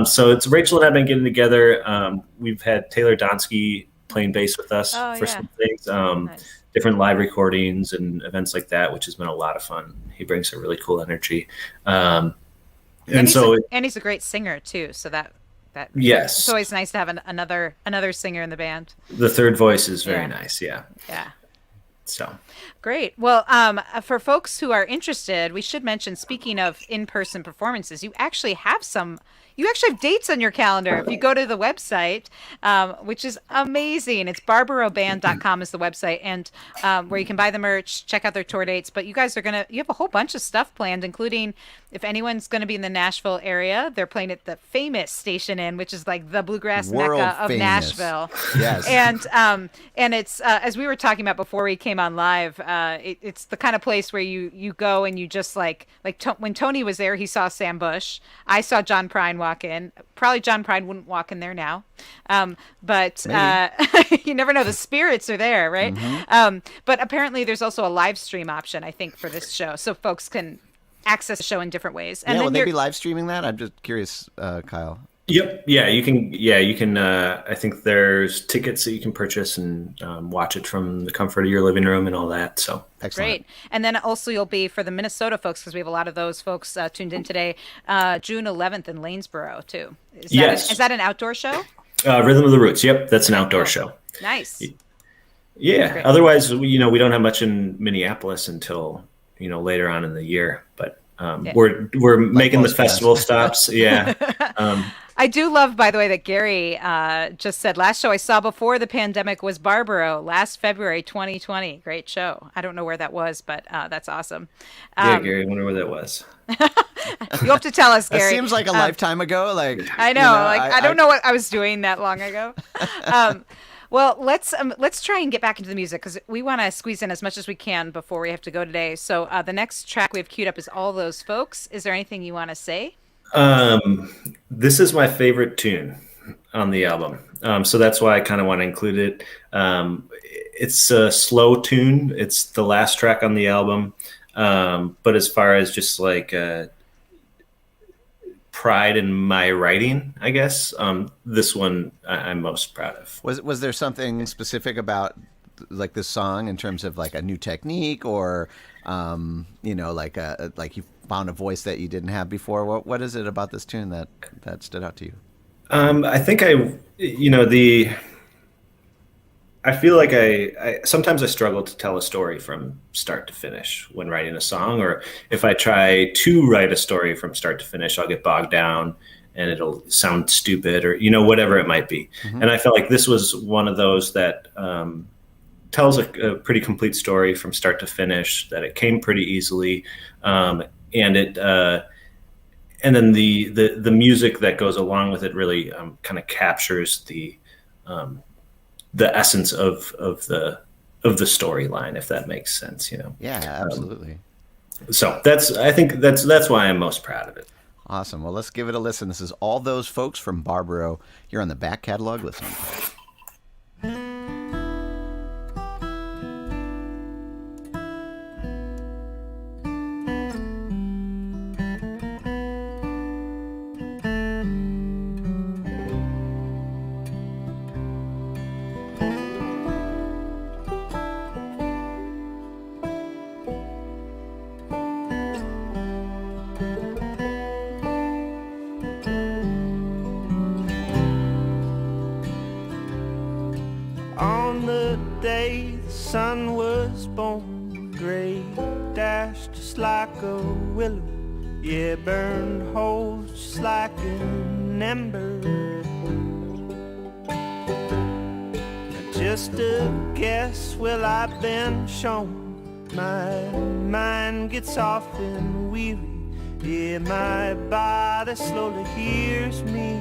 Speaker 3: so it's Rachel and I've been getting together. We've had Taylor Donsky playing bass with us some things, nice. Different live recordings and events like that, which has been a lot of fun. He brings a really cool energy. And
Speaker 2: he's a great singer too. So that
Speaker 3: yes,
Speaker 2: it's always nice to have another singer in the band.
Speaker 3: The third voice is very nice. Yeah. So
Speaker 2: great. Well, for folks who are interested, we should mention, speaking of in-person performances, you actually have dates on your calendar. If you go to the website, which is amazing, it's barbaroband.com is the website, and where you can buy the merch, check out their tour dates. But you guys you have a whole bunch of stuff planned, including if anyone's going to be in the Nashville area, they're playing at the famous Station Inn, which is like the bluegrass mecca of Nashville.
Speaker 1: Yes.
Speaker 2: And it's as we were talking about before we came on live, it's the kind of place where you go and you just when Tony was there, he saw Sam Bush. I saw John Prine walk in. Probably John Prine wouldn't walk in there now, but you never know. The spirits are there, right? Mm-hmm. But apparently, there's also a live stream option, I think, for this show, so folks can access the show in different ways. And
Speaker 1: will they be live streaming that? I'm just curious, Kyle.
Speaker 3: Yep. Yeah, you can. Yeah, you can. I think there's tickets that you can purchase and watch it from the comfort of your living room and all that. So
Speaker 1: excellent.
Speaker 2: Great. And then also you'll be, for the Minnesota folks, because we have a lot of those folks tuned in today, June 11th in Lanesboro too. Is that an outdoor show?
Speaker 3: Rhythm of the Roots. Yep, that's an outdoor show.
Speaker 2: Nice.
Speaker 3: Yeah. Great. Otherwise, we don't have much in Minneapolis until later on in the year, but we're making the festival stops. Yeah.
Speaker 2: I do love, by the way, that Gary just said, last show I saw before the pandemic was Barbaro, last February 2020. Great show. I don't know where that was, but that's awesome.
Speaker 3: Yeah, Gary, I wonder where that was.
Speaker 2: You'll have to tell us, Gary.
Speaker 1: It seems like a lifetime ago.
Speaker 2: I know. I don't know what I was doing that long ago. Well, let's try and get back into the music, because we want to squeeze in as much as we can before we have to go today. So the next track we have queued up is All Those Folks. Is there anything you want to say?
Speaker 3: This is my favorite tune on the album. So that's why I kind of want to include it. It's a slow tune. It's the last track on the album. But as far as just pride in my writing, I guess, this one I'm most proud of.
Speaker 1: Was there something specific about this song in terms of a new technique, or you found a voice that you didn't have before? What is it about this tune that stood out to you?
Speaker 3: I think I feel like I sometimes I struggle to tell a story from start to finish when writing a song, or if I try to write a story from start to finish, I'll get bogged down and it'll sound stupid, or whatever it might be. Mm-hmm. And I felt like this was one of those that tells a pretty complete story from start to finish, that it came pretty easily, and it and then the music that goes along with it really kind of captures the essence of the storyline, if that makes sense,
Speaker 1: Yeah, absolutely.
Speaker 3: So I think that's why I'm most proud of it.
Speaker 1: Awesome. Well, let's give it a listen. This is All Those Folks from Barbaro. You're on the Back Catalog listening.
Speaker 4: cracks just like a willow. Yeah, burned holes just like an ember. Just a guess, well, I've been shown. My mind gets often weary. Yeah, my body slowly hears me.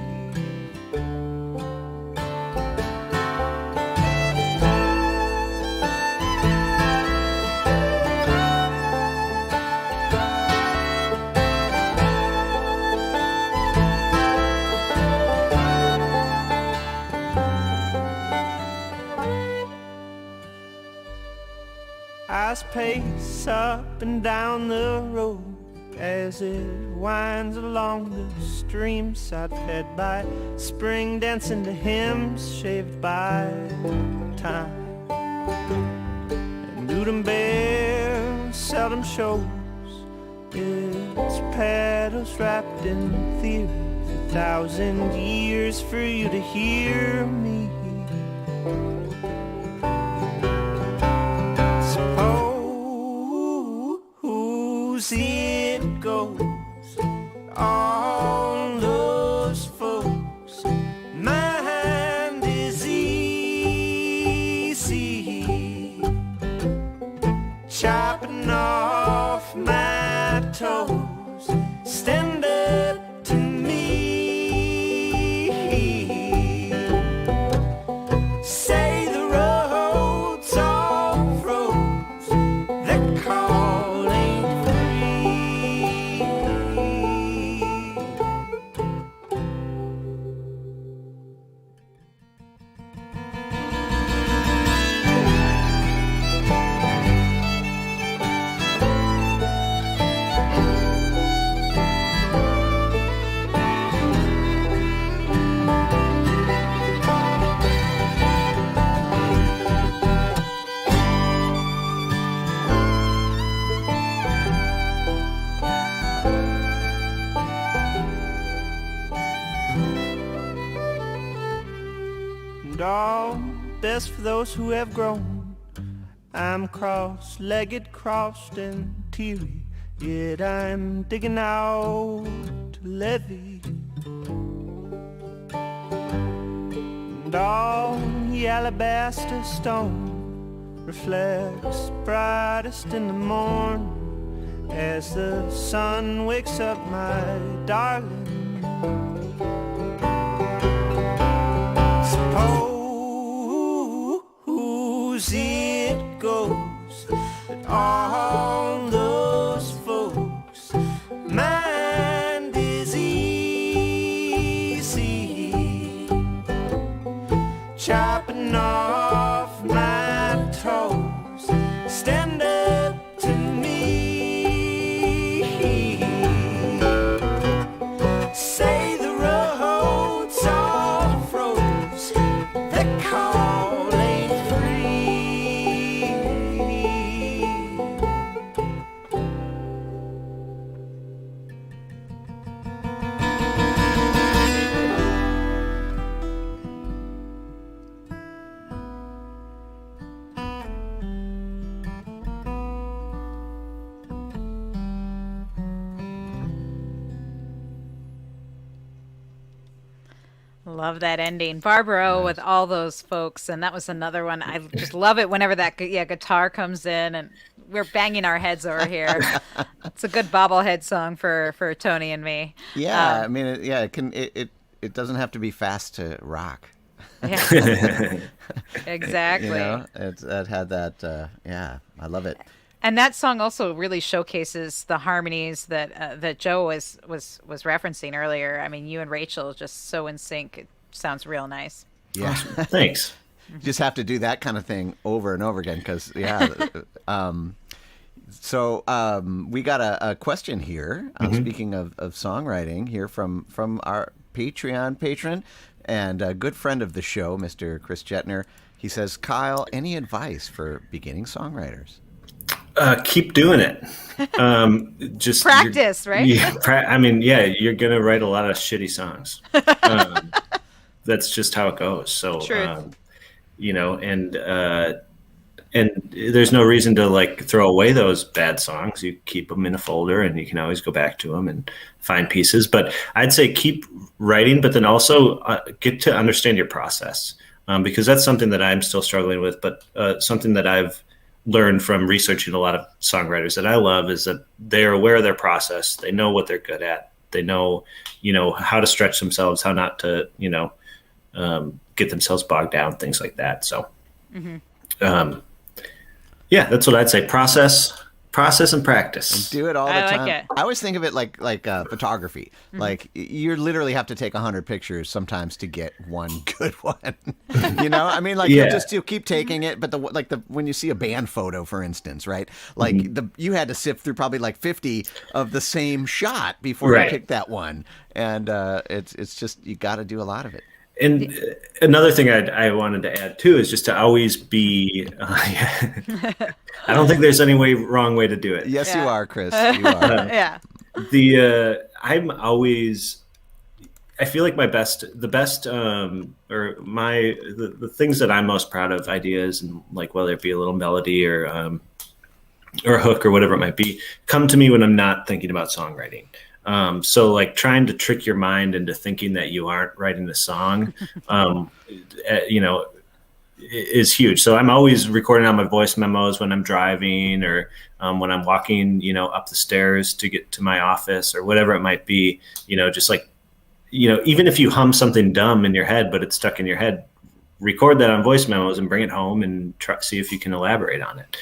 Speaker 4: Eyes pace up and down the road as it winds along the stream side, fed by spring, dancing to hymns shaved by time. And Newton Bear seldom shows its petals wrapped in theory. 1,000 years for you to hear me. It goes on those folks. Mind is easy, chopping off my toes. Stand up to me. Say the road's all froze. The call ain't and all best for those who have grown. I'm cross-legged, crossed and teary, yet I'm digging out to levee. And all the alabaster stone reflects brightest in the morn as the sun wakes up my darling. Suppose it goes that all those folks' mind is easy, chopping off my toes. Stand up to me. Say the road's all froze. The call ain't free.
Speaker 2: Love that ending, Barbaro, with all those folks, and that was another one. I just love it whenever that guitar comes in, and we're banging our heads over here. It's a good bobblehead song for Tony and me.
Speaker 1: Yeah, I mean, it doesn't have to be fast to rock.
Speaker 2: Yeah. Exactly.
Speaker 1: You know, it had that. Yeah, I love it.
Speaker 2: And that song also really showcases the harmonies that Joe was referencing earlier. I mean, you and Rachel just so in sync. It sounds real nice.
Speaker 1: Yeah,
Speaker 3: Thanks.
Speaker 1: You just have to do that kind of thing over and over again because So we got a question here. Speaking of songwriting, here from our Patreon patron and a good friend of the show, Mr. Chris Jetner. He says, Kyle, any advice for beginning songwriters?
Speaker 3: Keep doing it. Just
Speaker 2: practice, right?
Speaker 3: Yeah, you're gonna write a lot of shitty songs. That's just how it goes. So,
Speaker 2: Truth.
Speaker 3: and and there's no reason to like throw away those bad songs. You keep them in a folder, and you can always go back to them and find pieces. But I'd say keep writing, but then also get to understand your process, because that's something that I'm still struggling with. But something that I've learned from researching a lot of songwriters that I love is that they're aware of their process. They know what they're good at. They know, how to stretch themselves, how not to, get themselves bogged down, things like that. So, yeah, that's what I'd say. Process and practice.
Speaker 1: And do it all the time.
Speaker 2: Like it.
Speaker 1: I always think of it like photography. Like you literally have to take 100 pictures sometimes to get one good one. I mean, like you'll keep taking it, but when you see a band photo, for instance, right? Like you had to sift through probably like 50 of the same shot before you picked that one, and it's just you got to do a lot of it.
Speaker 3: And another thing I wanted to add too is just to always be. I don't think there's any wrong way to do it.
Speaker 1: Yes, you are, Chris. You are.
Speaker 2: Yeah.
Speaker 3: I'm always. I feel like the things that I'm most proud of, ideas and like whether it be a little melody or a hook or whatever it might be, come to me when I'm not thinking about songwriting. So like trying to trick your mind into thinking that you aren't writing the song, is huge. So I'm always recording on my voice memos when I'm driving or when I'm walking, up the stairs to get to my office or whatever it might be, just like, even if you hum something dumb in your head, but it's stuck in your head, record that on voice memos and bring it home and see if you can elaborate on it.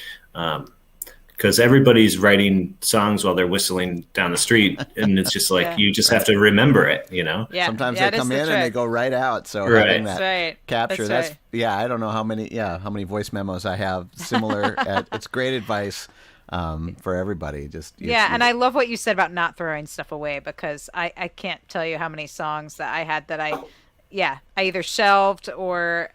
Speaker 3: Because everybody's writing songs while they're whistling down the street, and it's just like you just have to remember it,
Speaker 2: Yeah.
Speaker 1: Sometimes they come in and they go right out. So having that capture,
Speaker 2: that's
Speaker 1: I don't know how many voice memos I have similar. It's great advice for everybody.
Speaker 2: And I love what you said about not throwing stuff away, because I can't tell you how many songs that I had that I either shelved or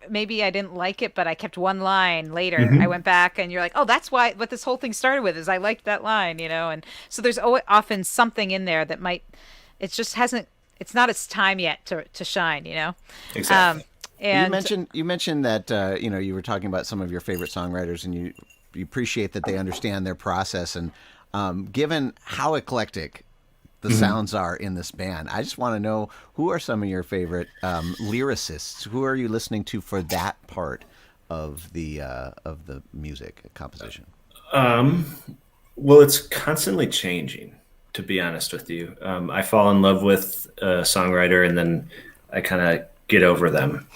Speaker 2: maybe I didn't like it, but I kept one line later. I went back and you're like, oh, that's what this whole thing started with is I liked that line, and so there's often something in there that it's not its time yet to shine,
Speaker 3: Exactly.
Speaker 2: And
Speaker 1: you mentioned that, you were talking about some of your favorite songwriters and you appreciate that they understand their process. And given how eclectic the sounds are in this band, I just want to know, who are some of your favorite lyricists? Who are you listening to for that part of the music composition?
Speaker 3: Well, it's constantly changing, to be honest with you. I fall in love with a songwriter and then I kind of get over them.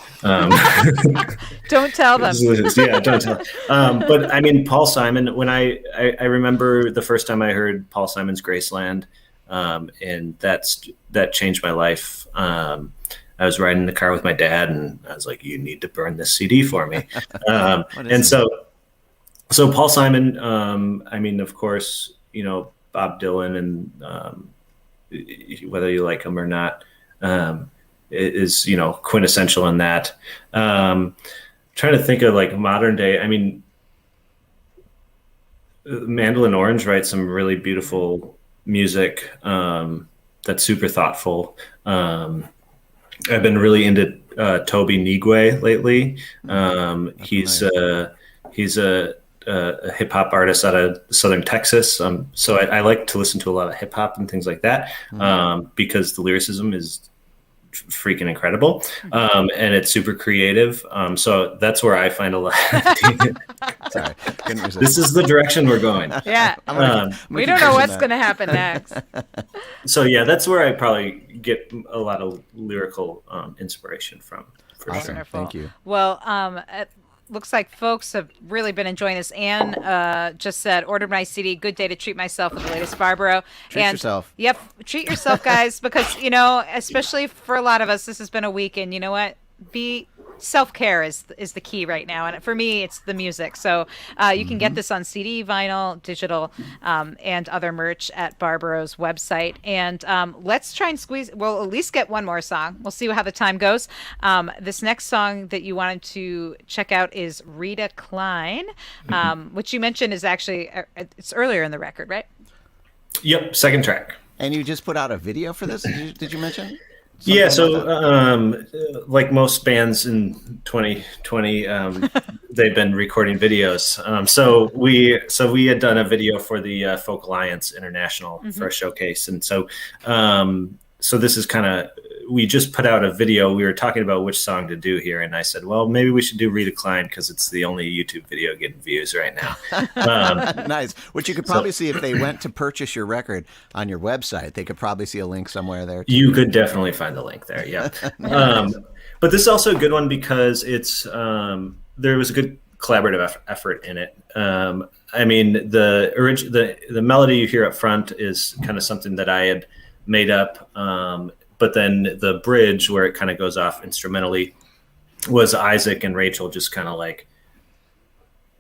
Speaker 2: Don't tell them.
Speaker 3: Yeah, don't tell. But I mean, Paul Simon, when I remember the first time I heard Paul Simon's Graceland, and that changed my life. I was riding in the car with my dad and I was like, you need to burn this CD for me. And so Paul Simon, I mean, of course, Bob Dylan and, whether you like him or not, is, quintessential in that. Trying to think of like modern day, I mean, Mandolin Orange writes some really beautiful music that's super thoughtful. I've been really into Toby Nigwe lately. He's a hip hop artist out of Southern Texas. So I like to listen to a lot of hip hop and things like that because the lyricism is freaking incredible, and it's super creative. So that's where I find a lot.
Speaker 1: Sorry,
Speaker 3: this is the direction we're going.
Speaker 2: Yeah, we don't know what's going to happen next.
Speaker 3: So yeah, that's where I probably get a lot of lyrical inspiration from. For
Speaker 1: awesome.
Speaker 3: sure.
Speaker 1: Thank you.
Speaker 2: Well, it looks like folks have really been enjoying this. Anne just said, ordered my CD, good day to treat myself with the latest Barbaro.
Speaker 1: Treat yourself.
Speaker 2: Yep, treat yourself, guys, because, especially for a lot of us, this has been a week, and you know what? Self-care is the key right now, and for me it's the music. So you can get this on CD, vinyl, digital, and other merch at Barbaro's website. And let's try and we'll at least get one more song. We'll see how the time goes. This next song that you wanted to check out is Rita Cline, which you mentioned is actually it's earlier in the record, right?
Speaker 3: Yep, second track.
Speaker 1: And you just put out a video for this, did you mention?
Speaker 3: Yeah, so like most bands in 2020, they've been recording videos. So we had done a video for the Folk Alliance International for a showcase, and so this is kind of, we just put out a video. We were talking about which song to do here, and I said, well, maybe we should do Rita Cline because it's the only YouTube video getting views right now.
Speaker 1: Nice. Which you could probably see if they went to purchase your record on your website. They could probably see a link somewhere there too.
Speaker 3: You could definitely find the link there. Yeah. Nice. But this is also a good one because it's there was a good collaborative effort in it. I mean, the melody you hear up front is kind of something that I had made up. But then the bridge where it kind of goes off instrumentally was Isaac and Rachel just kind of like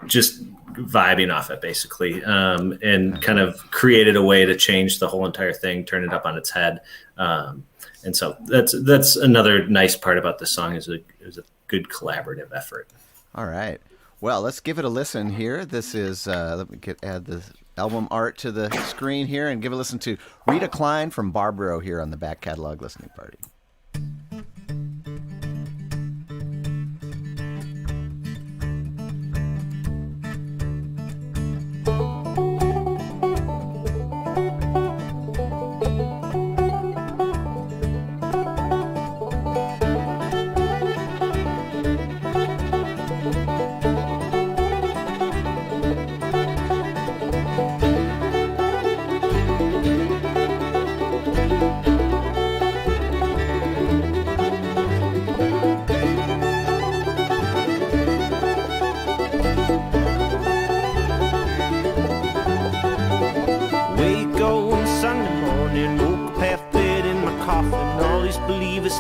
Speaker 3: just vibing off it basically, and kind of created a way to change the whole entire thing, turn it up on its head. And so that's another nice part about this song is it was a good collaborative effort.
Speaker 1: All right. Well, let's give it a listen here. This is, let me add the album art to the screen here and give a listen to Rita Cline from Barbaro here on the Back Catalog Listening Party.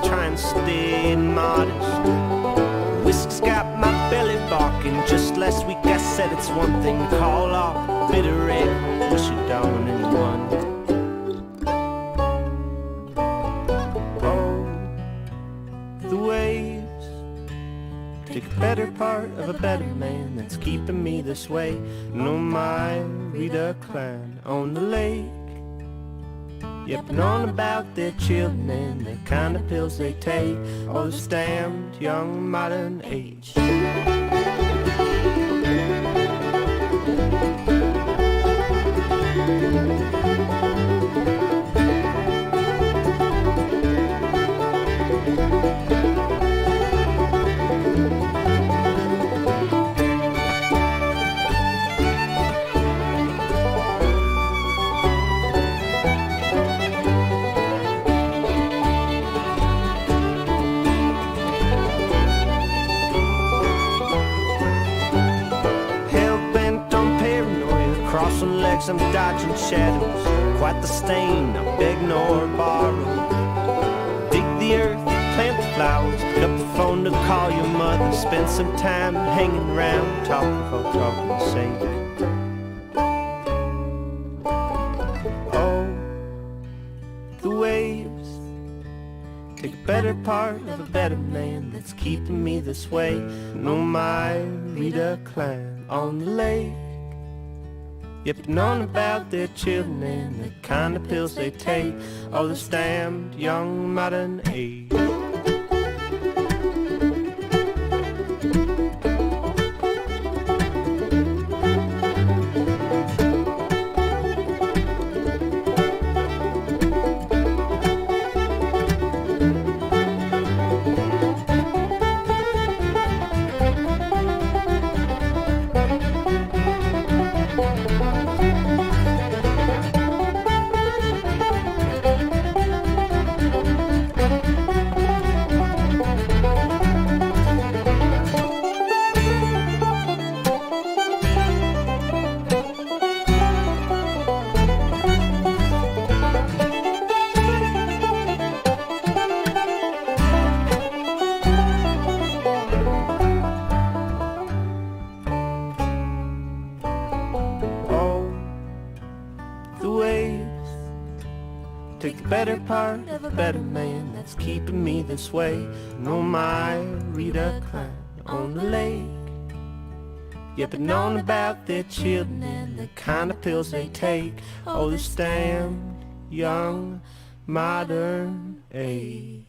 Speaker 4: Trying to stay modest. Whiskey's got my belly barking. Just last week I said it's one thing to call off bitter egg, wish it on anyone. Oh, the waves take a better part of a better man that's keeping me this way. No, my Rita Cline on the lake. Yipping on about their children and the kind of pills they take. Oh, this damned young modern age. I'm dodging shadows, quite the stain, I beg nor borrow. Dig the earth, plant the flowers, pick up the phone to call your mother. Spend some time hanging around, talking for talking's sake. Oh, the waves take a better part of a better man that's keeping me this way. No, my Rita Cline on the lake. Yipping on about their children and the kind of pills they take. Oh, this damned young modern age. Better part of a better man that's keeping me this way. No, my Rita Cline on the lake. Yipping on about their children and the kind of pills they take. Oh, this damn young modern age.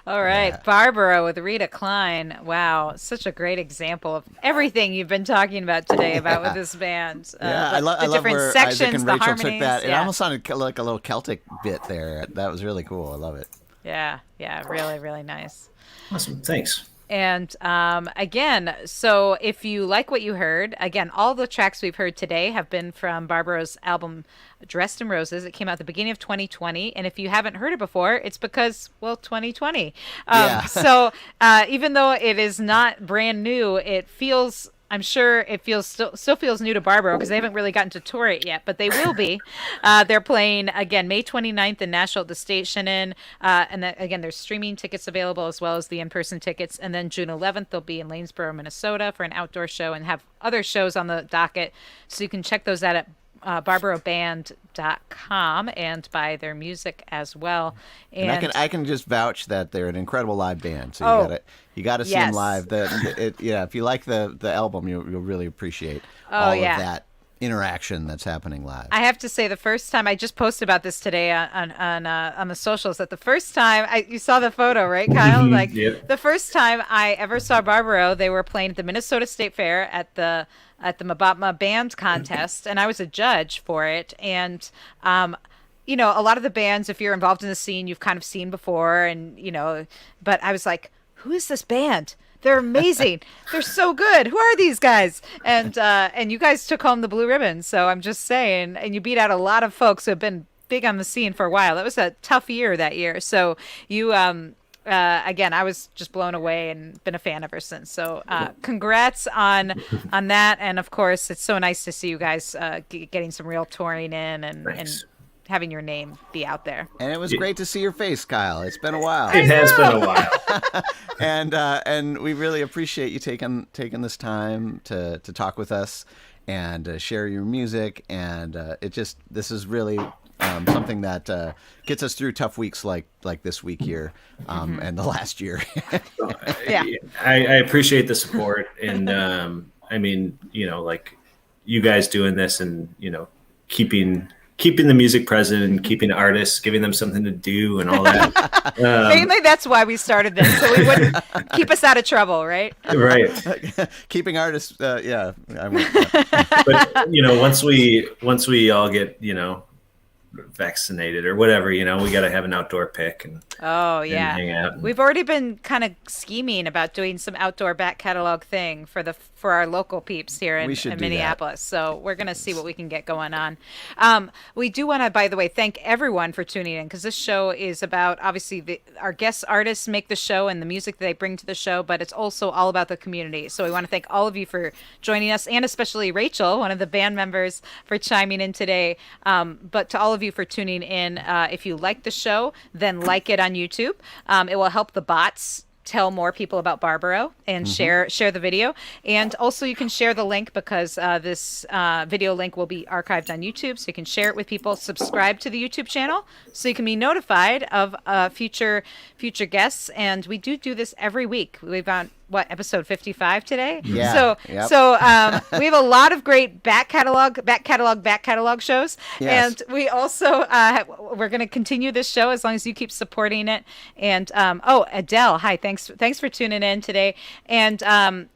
Speaker 2: All right,
Speaker 1: Yeah.
Speaker 2: Barbaro with Rita Cline. Wow, such a great example of everything you've been talking about today about with this band.
Speaker 1: Yeah,
Speaker 2: I
Speaker 1: love
Speaker 2: different
Speaker 1: where
Speaker 2: sections,
Speaker 1: Isaac and
Speaker 2: the
Speaker 1: Rachel
Speaker 2: harmonies.
Speaker 1: took that. It
Speaker 2: Yeah.
Speaker 1: almost sounded like a little Celtic bit there. That was really cool. I love it.
Speaker 2: Yeah, really, really nice.
Speaker 3: Awesome. Thanks.
Speaker 2: And again, so if you like what you heard, again, all the tracks we've heard today have been from Barbaro's album Dressed in Roses. It came out at the beginning of 2020. And if you haven't heard it before, it's because, well, 2020.
Speaker 1: Yeah.
Speaker 2: So even though it is not brand new, it feels... I'm sure it still feels new to Barbaro because they haven't really gotten to tour it yet, but they will be. They're playing, again, May 29th in Nashville at the Station Inn. And then, again, there's streaming tickets available as well as the in-person tickets. And then June 11th, they'll be in Lanesboro, Minnesota for an outdoor show and have other shows on the docket. So you can check those out at barbaroband.com and buy their music as well.
Speaker 1: And I can just vouch that they're an incredible live band. So you got to see them live. If you like the album, you'll really appreciate all of that interaction that's happening live.
Speaker 2: I have to say, the first time I just posted about this today on the socials, that the first time you saw the photo, right, Kyle? Like the first time I ever saw Barbaro, they were playing at the Minnesota State Fair at the Mabatma Band Contest, and I was a judge for it. And a lot of the bands, if you're involved in the scene, you've kind of seen before, and but I was like, who is this band? They're amazing. They're so good. Who are these guys? And you guys took home the blue ribbon. So I'm just saying, and you beat out a lot of folks who have been big on the scene for a while. It was a tough year that year. So you, again, I was just blown away and been a fan ever since. So congrats on that. And of course, it's so nice to see you guys getting some real touring in and having your name be out there.
Speaker 1: And it was great to see your face, Kyle. It's been a while.
Speaker 3: It has been a while.
Speaker 1: and we really appreciate you taking this time to talk with us and share your music. And this is really something that gets us through tough weeks like this week here and the last year.
Speaker 3: I appreciate the support. And I mean, like you guys doing this and, keeping the music present and keeping artists, giving them something to do and all that.
Speaker 2: Mainly that's why we started this, so we wouldn't keep us out of trouble, right?
Speaker 3: Right.
Speaker 1: Keeping artists, yeah.
Speaker 3: But, once we all get, vaccinated or whatever, we got to have an outdoor pick and hang out.
Speaker 2: We've already been kind of scheming about doing some outdoor back catalog thing for our local peeps here in Minneapolis. So we're going to see what we can get going on. We do want to, by the way, thank everyone for tuning in, because this show is about, obviously, our guest artists make the show and the music that they bring to the show, but it's also all about the community. So we want to thank all of you for joining us, and especially Rachel, one of the band members, for chiming in today. But to all of you for tuning in, if you like the show, then like it on YouTube. It will help the bots tell more people about Barbaro and share the video. And also you can share the link, because this video link will be archived on YouTube, so you can share it with people. Subscribe to the YouTube channel so you can be notified of future guests. And we do this every week. We've got episode 55 today?
Speaker 1: Yeah.
Speaker 2: So we have a lot of great back catalog shows.
Speaker 1: Yes.
Speaker 2: And we also we're going to continue this show as long as you keep supporting it. And Adele, hi, thanks for tuning in today. And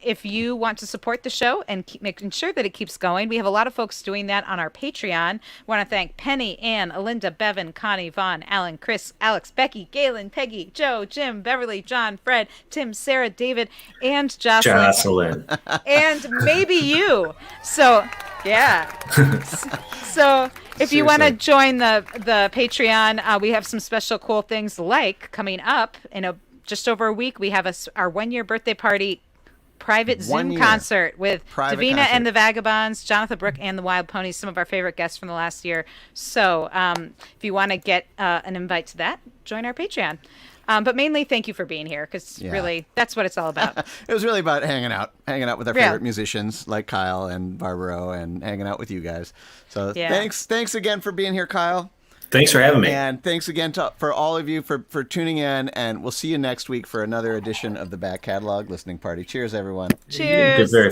Speaker 2: if you want to support the show and keep making sure that it keeps going, we have a lot of folks doing that on our Patreon. Want to thank Penny, Ann, Alinda, Bevan, Connie, Vaughn, Alan, Chris, Alex, Becky, Galen, Peggy, Joe, Jim, Beverly, John, Fred, Tim, Sarah, David, and Jocelyn. And maybe you. So, yeah. So if you want to join the Patreon, we have some special cool things, like coming up in just over a week, we have our 1-year birthday party private Zoom concert with Davina and the Vagabonds, Jonathan Brooke and the Wild Ponies, some of our favorite guests from the last year. So if you want to get an invite to that, join our Patreon. But mainly, thank you for being here, because really, that's what it's all about.
Speaker 1: It was really about hanging out with our favorite musicians like Kyle and Barbaro, and hanging out with you guys. So thanks again for being here, Kyle.
Speaker 3: Thanks for having me.
Speaker 1: And thanks again for all of you for tuning in. And we'll see you next week for another edition of the Back Catalog Listening Party. Cheers, everyone.
Speaker 2: Cheers.
Speaker 3: Good, very